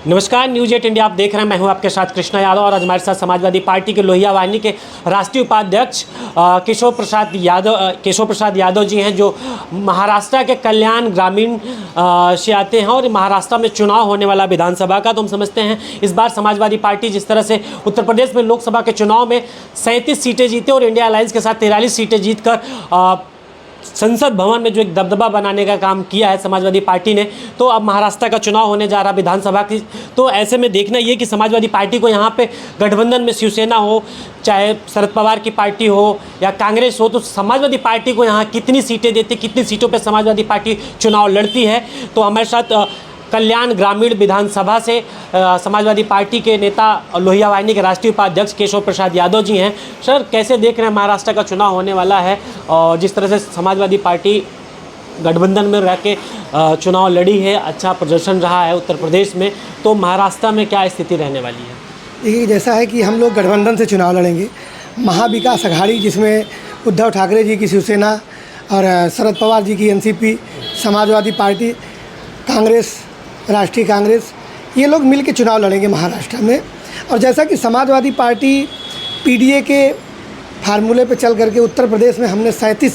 नमस्कार, news 8 India आप देख रहे हैं। मैं हूं आपके साथ कृष्णा यादव और आज हमारे साथ समाजवादी पार्टी के लोहिया वाहिनी के राष्ट्रीय उपाध्यक्ष केशव प्रसाद यादव जी हैं, जो महाराष्ट्र के कल्याण ग्रामीण से आते हैं और महाराष्ट्र में चुनाव होने वाला विधानसभा का। तो हम समझते हैं इस बार समाजवादी पार्टी जिस तरह से उत्तर प्रदेश में लोकसभा के चुनाव में 37 सीटें जीते और इंडिया अलायंस के साथ 43 सीटें जीतकर संसद भवन में जो एक दबदबा बनाने का काम किया है समाजवादी पार्टी ने, तो अब महाराष्ट्र का चुनाव होने जा रहा विधानसभा की। तो ऐसे में देखना ये कि समाजवादी पार्टी को यहाँ पे गठबंधन में शिवसेना हो, चाहे शरद पवार की पार्टी हो या कांग्रेस हो, तो समाजवादी पार्टी को यहाँ कितनी सीटें देती, कितनी सीटों पे समाजवादी पार्टी चुनाव लड़ती है। तो हमारे साथ कल्याण ग्रामीण विधानसभा से समाजवादी पार्टी के नेता लोहिया वाहिनी के राष्ट्रीय उपाध्यक्ष केशव प्रसाद यादव जी हैं। सर, कैसे देख रहे हैं महाराष्ट्र का चुनाव होने वाला है और जिस तरह से समाजवादी पार्टी गठबंधन में रह के चुनाव लड़ी है, अच्छा प्रदर्शन रहा है उत्तर प्रदेश में, तो महाराष्ट्र में क्या स्थिति रहने वाली है? देखिए, जैसा है कि हम लोग गठबंधन से चुनाव लड़ेंगे। महाविकास अघाड़ी, जिसमें उद्धव ठाकरे जी की शिवसेना और शरद पवार जी की एनसीपी, समाजवादी पार्टी, कांग्रेस, राष्ट्रीय कांग्रेस, ये लोग मिल के चुनाव लड़ेंगे महाराष्ट्र में। और जैसा कि समाजवादी पार्टी पीडीए के फार्मूले पे चल करके उत्तर प्रदेश में हमने 37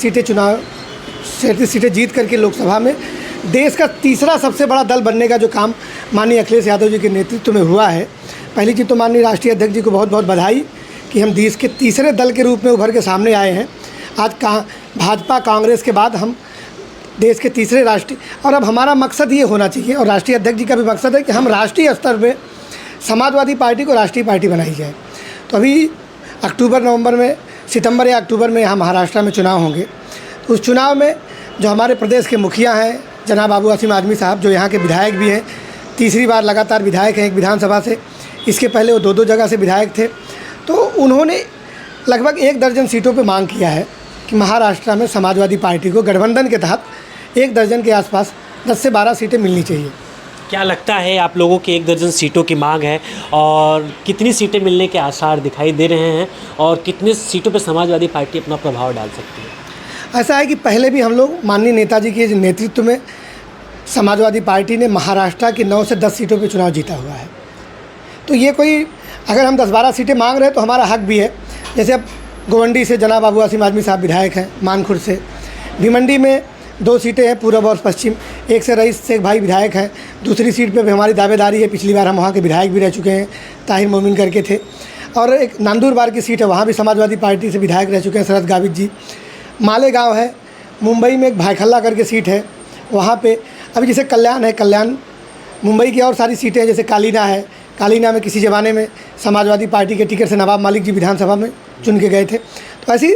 सीटें जीत करके लोकसभा में देश का तीसरा सबसे बड़ा दल बनने का जो काम माननीय अखिलेश यादव जी के नेतृत्व में हुआ है। पहली चीज़ तो माननीय राष्ट्रीय अध्यक्ष जी को बहुत बहुत बधाई कि हम देश के तीसरे दल के रूप में उभर के सामने आए हैं। आज भाजपा कांग्रेस के बाद हम देश के तीसरे राष्ट्रीय, और अब हमारा मकसद ये होना चाहिए और राष्ट्रीय अध्यक्ष जी का भी मकसद है कि हम राष्ट्रीय स्तर पे समाजवादी पार्टी को राष्ट्रीय पार्टी बनाई जाए। तो अभी सितंबर या अक्टूबर में यहाँ महाराष्ट्र में चुनाव होंगे। तो उस चुनाव में जो हमारे प्रदेश के मुखिया हैं जनाब आबू आसिम आजमी साहब, जो यहाँ के विधायक भी हैं, तीसरी बार लगातार विधायक हैं एक विधानसभा से। इसके पहले वो दो जगह से विधायक थे। तो उन्होंने लगभग 1 दर्जन सीटों पर मांग किया है कि महाराष्ट्र में समाजवादी पार्टी को गठबंधन के तहत 1 दर्जन के आसपास 10 से 12 सीटें मिलनी चाहिए। क्या लगता है आप लोगों की 1 दर्जन सीटों की मांग है और कितनी सीटें मिलने के आसार दिखाई दे रहे हैं और कितनी सीटों पर समाजवादी पार्टी अपना प्रभाव डाल सकती है? ऐसा है कि पहले भी हम लोग माननीय नेताजी के नेतृत्व में समाजवादी पार्टी ने महाराष्ट्र की 9 से 10 सीटों पर चुनाव जीता हुआ है। तो ये कोई, अगर हम 10-12 सीटें मांग रहे हैं तो हमारा हक भी है। जैसे अब गोवंडी से जनाब आबू आसिम आजमी साहब विधायक हैं, मानखुर्द से। भिमंडी में 2 सीटें हैं, पूर्व और पश्चिम। एक से रईस शेख भाई विधायक हैं। दूसरी सीट पे भी हमारी दावेदारी है। पिछली बार हम वहाँ के विधायक भी रह चुके हैं, ताहिर मोमिन करके थे। और एक नंदुरबार की सीट है, वहाँ भी समाजवादी पार्टी से विधायक रह चुके हैं शरद गावित जी। मालेगांव है, मुंबई में एक भाईखल्ला करके सीट है, वहाँ पे अभी जैसे कल्याण मुंबई की और सारी सीटें हैं, जैसे कालीना है। कालीना में किसी ज़माने में समाजवादी पार्टी के टिकट से नवाब मालिक जी विधानसभा में चुन के गए थे। तो ऐसी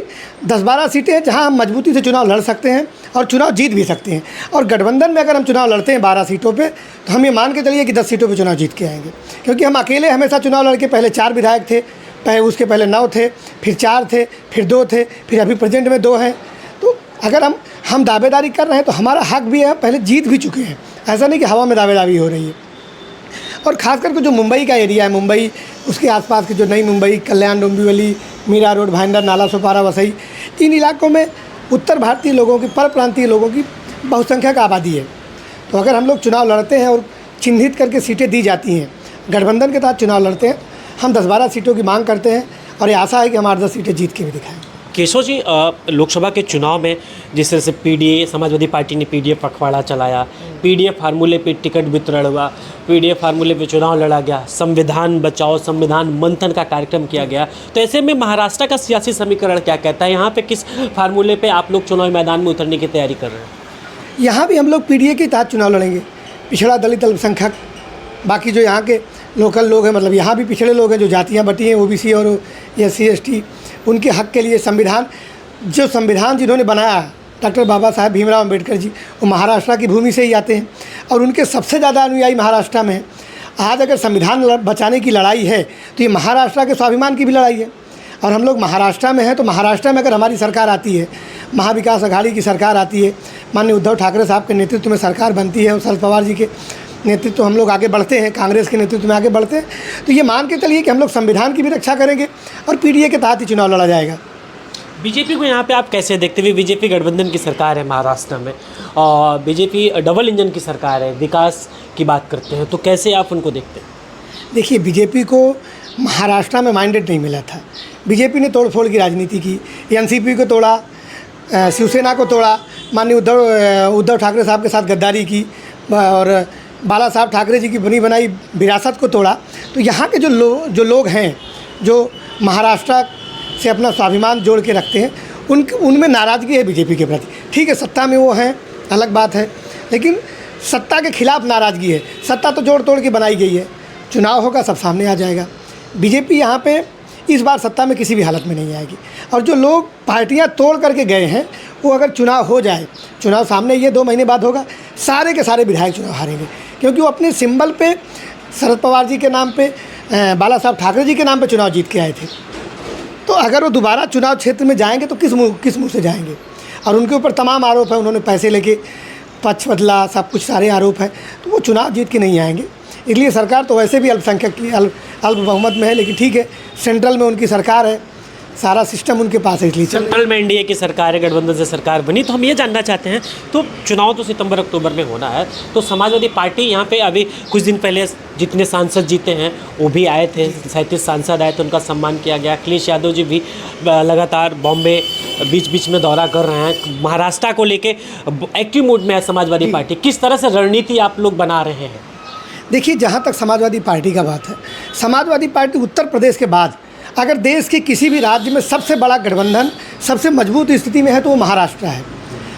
10-12 सीटें हैं जहां हम मजबूती से चुनाव लड़ सकते हैं और चुनाव जीत भी सकते हैं। और गठबंधन में अगर हम चुनाव लड़ते हैं 12 सीटों पे, तो हम ये मान के चलिए कि 10 सीटों पे चुनाव जीत के आएंगे। क्योंकि हम अकेले हमेशा चुनाव लड़के पहले 4 विधायक थे, उसके पहले 9 थे, फिर 4 थे, फिर 2 थे, फिर अभी प्रेजेंट में 2 हैं। तो अगर हम दावेदारी कर रहे हैं तो हमारा हक भी है, पहले जीत भी चुके हैं। ऐसा नहीं कि हवा में दावेदारी हो रही है। और ख़ास करके जो मुंबई का एरिया है, मुंबई उसके आसपास की जो नई मुंबई, कल्याण, डोंबिवली, मीरा रोड, भाईंदर, नाला सोपारा, वसई, इन इलाकों में उत्तर भारतीय लोगों की, पर प्रांतीय लोगों की बहुसंख्यक आबादी है। तो अगर हम लोग चुनाव लड़ते हैं और चिन्हित करके सीटें दी जाती हैं, गठबंधन के तहत चुनाव लड़ते हैं, हम 10-12 सीटों की मांग करते हैं और ये आशा है कि हम 8-10 सीटें जीत के भी दिखाएँ। केशव जी, लोकसभा के चुनाव में जिस तरह से पीडीए समाजवादी पार्टी ने पीडीए पखवाड़ा चलाया, पीडीए फार्मूले पे टिकट वितरण हुआ, पीडीए फार्मूले पे चुनाव लड़ा गया, संविधान बचाओ, संविधान मंथन का कार्यक्रम किया गया, तो ऐसे में महाराष्ट्र का सियासी समीकरण क्या कहता है? यहाँ पे किस फार्मूले पे आप लोग चुनावी मैदान में उतरने की तैयारी कर रहे हैं? यहाँ भी हम लोग पीडीए के तहत चुनाव लड़ेंगे। पिछड़ा, दलित, अल्पसंख्यक, बाकी जो यहाँ के लोकल लोग हैं, मतलब यहाँ भी पिछड़े लोग हैं, जो जातियाँ बटी हैं, ओबीसी और SC ST, उनके हक के लिए संविधान जिन्होंने बनाया, डॉक्टर बाबा साहब भीमराव अम्बेडकर जी, वो महाराष्ट्र की भूमि से ही आते हैं और उनके सबसे ज़्यादा अनुयायी महाराष्ट्र में हैं। आज अगर संविधान बचाने की लड़ाई है तो ये महाराष्ट्र के स्वाभिमान की भी लड़ाई है। और हम लोग महाराष्ट्र में हैं, तो महाराष्ट्र में अगर हमारी सरकार आती है, महाविकास अघाड़ी की सरकार आती है, माननीय उद्धव ठाकरे साहब के नेतृत्व में सरकार बनती है और शरद पवार जी के नेतृत्व हम लोग आगे बढ़ते हैं, कांग्रेस के नेतृत्व में आगे बढ़ते हैं, तो ये मान के चलिए कि हम लोग संविधान की भी रक्षा करेंगे और पीडीए के तहत ही चुनाव लड़ा जाएगा। बीजेपी को यहाँ पे आप कैसे देखते हुए? बीजेपी गठबंधन की सरकार है महाराष्ट्र में और बीजेपी डबल इंजन की सरकार है, विकास की बात करते हैं, तो कैसे आप उनको देखते हैं? देखिए, बीजेपी को महाराष्ट्र में मैंडेट नहीं मिला था। बीजेपी ने तोड़फोड़ की राजनीति की, एनसीपी को तोड़ा, शिवसेना को तोड़ा, माननीय उद्धव ठाकरे साहब के साथ गद्दारी की और बाला साहब ठाकरे जी की बनी बनाई विरासत को तोड़ा। तो यहाँ के जो लोग हैं, जो महाराष्ट्र से अपना स्वाभिमान जोड़ के रखते हैं, उनमें नाराज़गी है बीजेपी के प्रति। ठीक है, सत्ता में वो हैं, अलग बात है, लेकिन सत्ता के खिलाफ नाराज़गी है। सत्ता तो जोड़ तोड़ के बनाई गई है, चुनाव होगा सब सामने आ जाएगा। बीजेपी यहाँ पे इस बार सत्ता में किसी भी हालत में नहीं आएगी। और जो लोग पार्टियाँ तोड़ करके गए हैं, वो अगर चुनाव हो जाए, चुनाव सामने ये 2 महीने बाद होगा, सारे के सारे विधायक चुनाव हारेंगे, क्योंकि वो अपने सिंबल पे शरद पवार जी के नाम पे, बाला साहब ठाकरे जी के नाम पे चुनाव जीत के आए थे। तो अगर वो दोबारा चुनाव क्षेत्र में जाएंगे तो किस मुँह से जाएंगे? और उनके ऊपर तमाम आरोप है, उन्होंने पैसे लेके पक्ष बदला, सब कुछ सारे आरोप हैं, तो वो चुनाव जीत के नहीं आएंगे। इसलिए सरकार तो वैसे भी अल्पसंख्यक की अल्प बहुमत में है, लेकिन ठीक है, सेंट्रल में उनकी सरकार है, सारा सिस्टम उनके पास है, इसलिए सेंट्रल में एनडीए की सरकार है, गठबंधन से सरकार बनी। तो हम ये जानना चाहते हैं, तो चुनाव तो सितंबर अक्टूबर में होना है, तो समाजवादी पार्टी यहाँ पे अभी कुछ दिन पहले जितने सांसद जीते हैं वो भी आए थे, 37 सांसद आए थे, उनका सम्मान किया गया। अखिलेश यादव जी भी लगातार बॉम्बे बीच बीच में दौरा कर रहे हैं। महाराष्ट्र को लेके एक्टिव मूड में है समाजवादी पार्टी, किस तरह से रणनीति आप लोग बना रहे हैं? देखिए, जहाँ तक समाजवादी पार्टी का बात है, समाजवादी पार्टी उत्तर प्रदेश के बाद अगर देश के किसी भी राज्य में सबसे बड़ा गठबंधन, सबसे मजबूत स्थिति में है तो वो महाराष्ट्र है।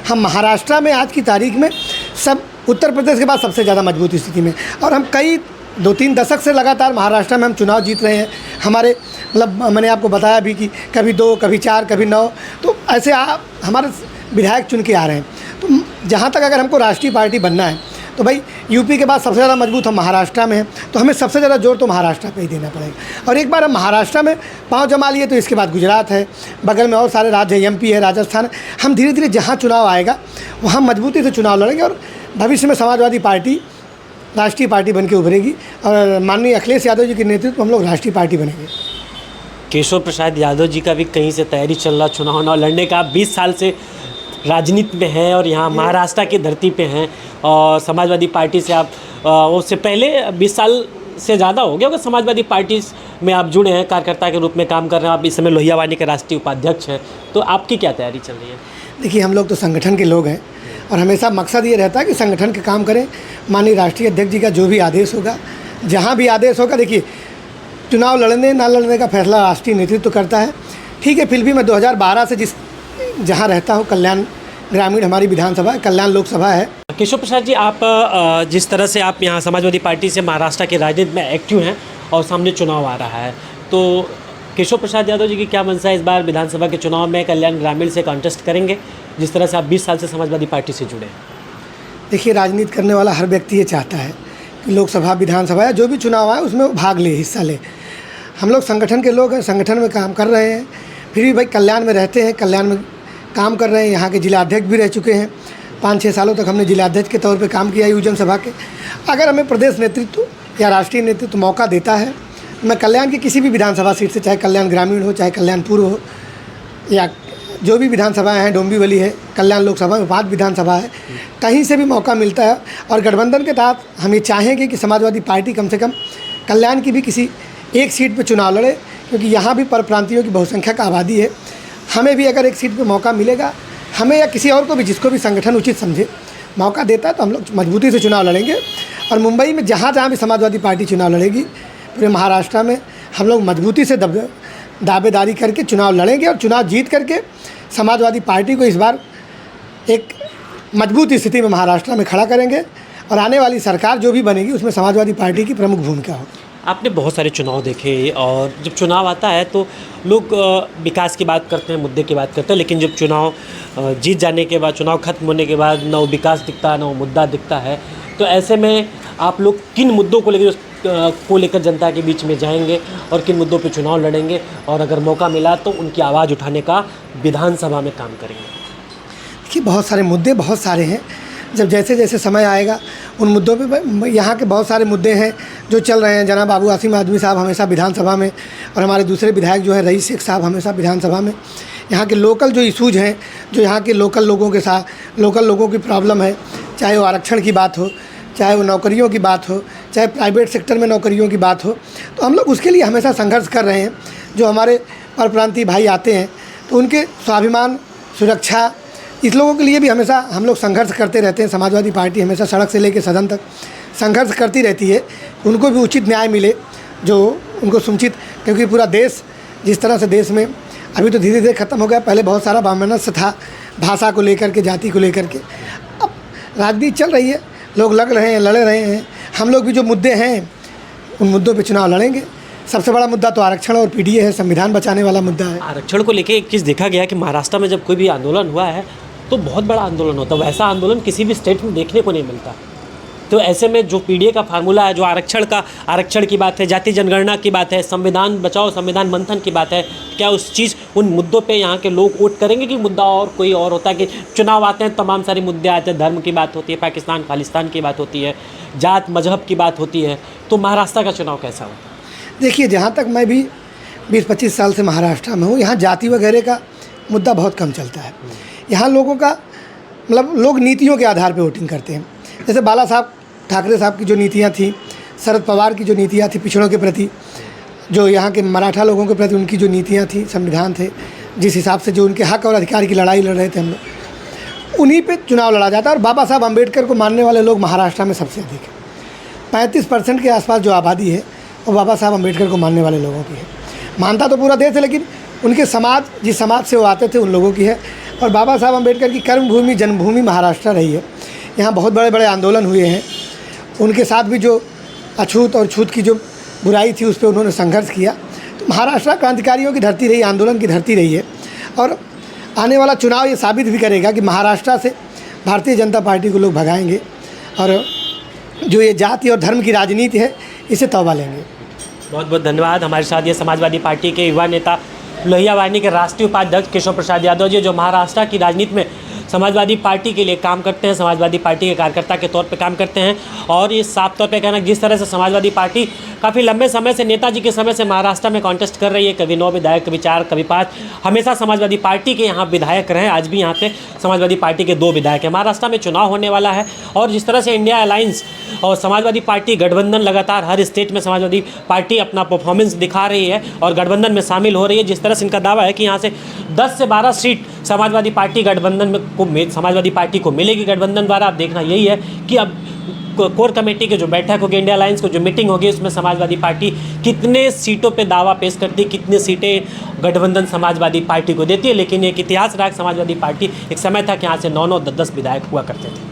हम महाराष्ट्र में आज की तारीख में सब उत्तर प्रदेश के बाद सबसे ज़्यादा मजबूत स्थिति में, और हम कई 2-3 दशक से लगातार महाराष्ट्र में हम चुनाव जीत रहे हैं। हमारे मतलब मैंने आपको बताया भी कि कभी 2, कभी 4, कभी 9, तो ऐसे हमारे विधायक चुन के आ रहे हैं। तो जहाँ तक अगर हमको राष्ट्रीय पार्टी बनना है, तो भाई यूपी के बाद सबसे ज़्यादा मजबूत हम महाराष्ट्र में हैं, तो हमें सबसे ज़्यादा जोर तो महाराष्ट्र पे ही देना पड़ेगा। और एक बार हम महाराष्ट्र में पाँव जमा लिए तो इसके बाद गुजरात है, बगल में और सारे राज्य है, एमपी है, राजस्थान है। हम धीरे धीरे जहाँ चुनाव आएगा वहाँ मजबूती से चुनाव लड़ेंगे और भविष्य में समाजवादी पार्टी राष्ट्रीय पार्टी बन के उभरेगी और माननीय अखिलेश यादव जी के नेतृत्व में हम लोग राष्ट्रीय पार्टी बनेंगे। केशव प्रसाद यादव जी का भी कहीं से तैयारी चल रहा चुनाव लड़ने का। 20 साल से राजनीति में हैं और यहाँ महाराष्ट्र की धरती पे हैं और समाजवादी पार्टी से आप उससे पहले 20 साल से ज़्यादा हो गया होगा समाजवादी पार्टी में आप जुड़े हैं, कार्यकर्ता के रूप में काम कर रहे हैं। आप इस समय लोहिया वाहिनी के राष्ट्रीय उपाध्यक्ष हैं, तो आपकी क्या तैयारी चल रही है? देखिए, हम लोग तो संगठन के लोग हैं और हमेशा मकसद ये रहता है कि संगठन के काम करें। माननीय राष्ट्रीय अध्यक्ष जी का जो भी आदेश होगा, जहाँ भी आदेश होगा, देखिए चुनाव लड़ने ना लड़ने का फैसला राष्ट्रीय नेतृत्व करता है। ठीक है, फिर भी मैं 2012 से जहाँ रहता हूँ, कल्याण ग्रामीण हमारी विधानसभा है, कल्याण लोकसभा है। केशव प्रसाद जी, आप जिस तरह से आप यहाँ समाजवादी पार्टी से महाराष्ट्र की राजनीति में एक्टिव हैं और सामने चुनाव आ रहा है, तो केशव प्रसाद यादव जी की क्या मंशा है इस बार विधानसभा के चुनाव में? कल्याण ग्रामीण से कॉन्टेस्ट करेंगे, जिस तरह से आप 20 साल से समाजवादी पार्टी से जुड़े हैं? देखिए, राजनीति करने वाला हर व्यक्ति ये चाहता है कि लोकसभा, विधानसभा या जो भी चुनाव आए उसमें वो भाग ले, हिस्सा ले। हम लोग संगठन के लोग हैं, संगठन में काम कर रहे हैं, फिर भी भाई कल्याण में रहते हैं, कल्याण में काम कर रहे हैं। यहाँ के जिलाध्यक्ष भी रह चुके हैं, 5-6 सालों तक हमने जिलाध्यक्ष के तौर पे काम किया युवजन सभा के। अगर हमें प्रदेश नेतृत्व या राष्ट्रीय नेतृत्व मौका देता है, मैं कल्याण की किसी भी विधानसभा सीट से, चाहे कल्याण ग्रामीण हो, चाहे कल्याण पूर्व हो, या जो भी विधानसभाएँ हैं, डोंबिवली है, कल्याण लोकसभा में 5 विधानसभा है, कहीं से भी मौका मिलता है। और गठबंधन के तहत हम ये चाहेंगे कि समाजवादी पार्टी कम से कम कल्याण की भी किसी एक सीट पर चुनाव लड़े, क्योंकि यहाँ भी परप्रांतियों की बहुसंख्यक आबादी है। हमें भी अगर एक सीट पे मौका मिलेगा, हमें या किसी और को भी, जिसको भी संगठन उचित समझे, मौका देता है, तो हम लोग मजबूती से चुनाव लड़ेंगे। और मुंबई में जहाँ जहाँ भी समाजवादी पार्टी चुनाव लड़ेगी, पूरे महाराष्ट्र में हम लोग मजबूती से दावेदारी करके चुनाव लड़ेंगे और चुनाव जीत करके समाजवादी पार्टी को इस बार एक मजबूत स्थिति में महाराष्ट्र में खड़ा करेंगे। और आने वाली सरकार जो भी बनेगी उसमें समाजवादी पार्टी की प्रमुख भूमिका होगी। आपने बहुत सारे चुनाव देखे और जब चुनाव आता है तो लोग विकास की बात करते हैं, मुद्दे की बात करते हैं, लेकिन जब चुनाव जीत जाने के बाद, चुनाव खत्म होने के बाद न वो विकास दिखता, न वो मुद्दा दिखता है। तो ऐसे में आप लोग किन मुद्दों को लेकर जनता के बीच में जाएंगे और किन मुद्दों पे चुनाव लड़ेंगे, और अगर मौका मिला तो उनकी आवाज़ उठाने का विधानसभा में काम करेंगे? देखिए, बहुत सारे मुद्दे बहुत सारे हैं। जब जैसे जैसे समय आएगा उन मुद्दों पे, यहाँ के बहुत सारे मुद्दे हैं जो चल रहे हैं। जनाब अबू आसिम आज़मी साहब हमेशा विधानसभा में, और हमारे दूसरे विधायक जो हैं रईस शेख साहब हमेशा विधानसभा में यहाँ के लोकल जो इशूज़ हैं, जो यहाँ के लोकल लोगों के साथ, लोकल लोगों की प्रॉब्लम है, चाहे वो आरक्षण की बात हो, चाहे वो नौकरियों की बात हो, चाहे प्राइवेट सेक्टर में नौकरियों की बात हो, तो हम लोग उसके लिए हमेशा संघर्ष कर रहे हैं। जो हमारे परप्रांतीय भाई आते हैं तो उनके स्वाभिमान, सुरक्षा, इस लोगों के लिए भी हमेशा हम लोग संघर्ष करते रहते हैं। समाजवादी पार्टी हमेशा सड़क से लेकर सदन तक संघर्ष करती रहती है, उनको भी उचित न्याय मिले, जो उनको समुचित, क्योंकि पूरा देश जिस तरह से देश में अभी तो धीरे धीरे ख़त्म हो गया, पहले बहुत सारा वामनस्य था, भाषा को लेकर के, जाति को लेकर के। अब राजनीति चल रही है, लोग लड़ रहे हैं। हम लोग भी जो मुद्दे हैं उन मुद्दों पे चुनाव लड़ेंगे। सबसे बड़ा मुद्दा तो आरक्षण और पीडीए है, संविधान बचाने वाला मुद्दा है। आरक्षण को लेके एक चीज़ देखा गया कि महाराष्ट्र में जब कोई भी आंदोलन हुआ है तो बहुत बड़ा आंदोलन होता है, वैसा आंदोलन किसी भी स्टेट में देखने को नहीं मिलता। तो ऐसे में जो पीडीए का फार्मूला है, जो आरक्षण की बात है, जाति जनगणना की बात है, संविधान बचाओ, संविधान मंथन की बात है, क्या उस चीज़, उन मुद्दों पे यहाँ के लोग वोट करेंगे कि मुद्दा और कोई और होता है कि चुनाव आते हैं तमाम सारे मुद्दे आते हैं, धर्म की बात होती है, पाकिस्तान खालिस्तान की बात होती है, जात मजहब की बात होती है, तो महाराष्ट्र का चुनाव कैसा होता है? देखिए, जहाँ तक मैं भी 20-25 साल से महाराष्ट्र में हूँ, यहाँ जाति वगैरह का मुद्दा बहुत कम चलता है। यहाँ लोगों का मतलब लोग नीतियों के आधार पर वोटिंग करते हैं। जैसे बाला साहब ठाकरे साहब की जो नीतियाँ थी, शरद पवार की जो नीतियाँ थी पिछड़ों के प्रति, जो यहाँ के मराठा लोगों के प्रति उनकी जो नीतियाँ थी, संविधान थे, जिस हिसाब से जो उनके हक और अधिकार की लड़ाई लड़ रहे थे हम लोग, उन्हीं पे चुनाव लड़ा जाता है। और बाबा साहब अम्बेडकर को मानने वाले लोग महाराष्ट्र में सबसे अधिक है। 35% के आसपास जो आबादी है वो बाबा साहब अम्बेडकर को मानने वाले लोगों की है। मानता तो पूरा देश है, लेकिन उनके समाज, जिस समाज से वो आते थे, उन लोगों की है। और बाबा साहब अम्बेडकर की कर्मभूमि, जन्मभूमि महाराष्ट्र रही है। यहाँ बहुत बड़े बड़े आंदोलन हुए हैं, उनके साथ भी जो अछूत और छूत की जो बुराई थी उस पर उन्होंने संघर्ष किया। तो महाराष्ट्र क्रांतिकारियों की धरती रही, आंदोलन की धरती रही है। और आने वाला चुनाव ये साबित भी करेगा कि महाराष्ट्र से भारतीय जनता पार्टी को लोग भगाएंगे और जो ये जाति और धर्म की राजनीति है इसे तौबा लेंगे। बहुत बहुत धन्यवाद। हमारे साथ ये समाजवादी पार्टी के युवा नेता लोहिया वाहिनी के राष्ट्रीय उपाध्यक्ष केशव प्रसाद यादव जी, जो महाराष्ट्र की राजनीति में समाजवादी पार्टी के लिए काम करते हैं, समाजवादी पार्टी के कार्यकर्ता के तौर पे काम करते हैं। और ये साफ तौर पे कहना, जिस तरह से समाजवादी पार्टी काफ़ी लंबे समय से, नेताजी के समय से महाराष्ट्र में कॉन्टेस्ट कर रही है, कभी 9 विधायक, कभी 4, कभी 5, हमेशा समाजवादी पार्टी के यहाँ विधायक रहे। आज भी यहाँ पे समाजवादी पार्टी के 2 विधायक हैं। महाराष्ट्र में चुनाव होने वाला है और जिस तरह से इंडिया अलायंस और समाजवादी पार्टी गठबंधन लगातार हर स्टेट में समाजवादी पार्टी अपना परफॉर्मेंस दिखा रही है और गठबंधन में शामिल हो रही है। जिस तरह से इनका दावा है कि यहाँ से 10 से 12 सीट समाजवादी पार्टी गठबंधन में समाजवादी पार्टी को मिलेगी गठबंधन द्वारा। अब देखना यही है कि अब कोर कमेटी के जो बैठक होगी, इंडिया अलायंस को जो मीटिंग होगी, उसमें समाजवादी पार्टी कितने सीटों पे दावा पेश करती है, कितनी सीटें गठबंधन समाजवादी पार्टी को देती है। लेकिन एक इतिहास रहा समाजवादी पार्टी, एक समय था कि यहाँ से 9-9, 10-10 विधायक हुआ करते थे।